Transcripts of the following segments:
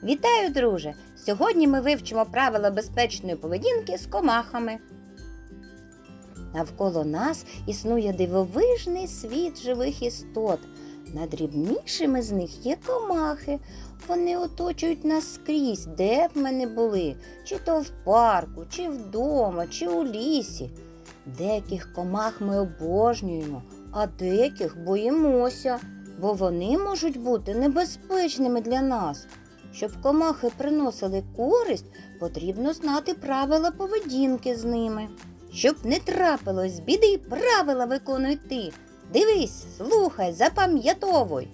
Вітаю, друже! Сьогодні ми вивчимо правила безпечної поведінки з комахами. Навколо нас існує дивовижний світ живих істот. Найдрібнішими з них є комахи. Вони оточують нас скрізь, де б ми не були, чи то в парку, чи вдома, чи у лісі. Деяких комах ми обожнюємо, а деяких боїмося, бо вони можуть бути небезпечними для нас. Щоб комахи приносили користь, потрібно знати правила поведінки з ними. Щоб не трапилось біди, правила виконуй ти. Дивись, слухай, запам'ятовуй.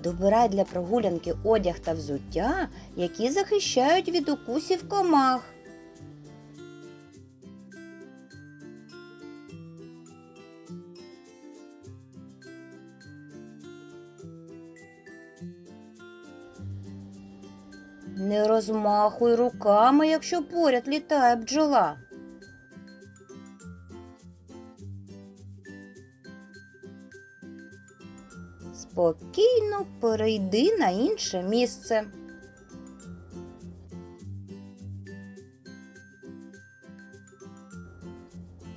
Добирай для прогулянки одяг та взуття, які захищають від укусів комах. Не розмахуй руками, якщо поряд літає бджола. Спокійно перейди на інше місце.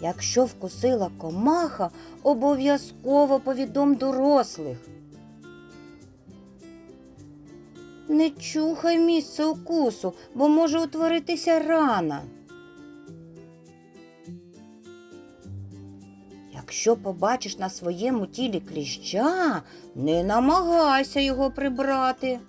Якщо вкусила комаха, обов'язково повідом дорослих. Не чухай місце укусу, бо може утворитися рана. Якщо побачиш на своєму тілі кліща, не намагайся його прибрати.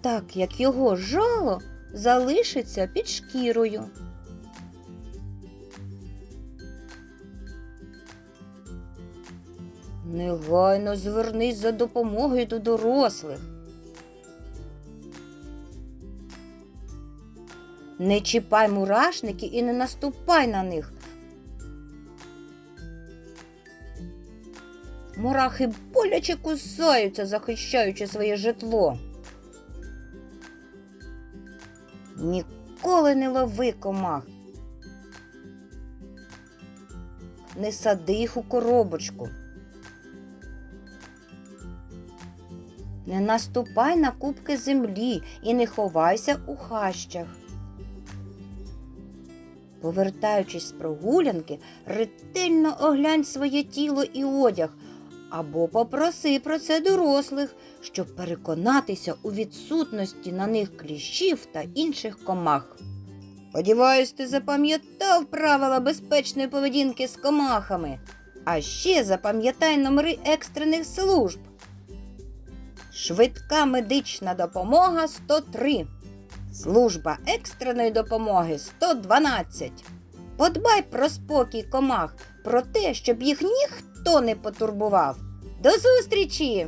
Так як його жало залишиться під шкірою. Негайно звернись за допомогою до дорослих. Не чіпай мурашники і не наступай на них. Мурахи боляче кусаються, захищаючи своє житло. Ніколи не лови комах. Не сади їх у коробочку. Не наступай на кубки землі і не ховайся у хащах. Повертаючись з прогулянки, ретельно оглянь своє тіло і одяг, або попроси про це дорослих, щоб переконатися у відсутності на них кліщів та інших комах. Сподіваюсь, ти запам'ятав правила безпечної поведінки з комахами. А ще запам'ятай номери екстрених служб. Швидка медична допомога 103. Служба екстреної допомоги 112. Подбай про спокій комах, про те, щоб їх ніхто не потурбував. До зустрічі!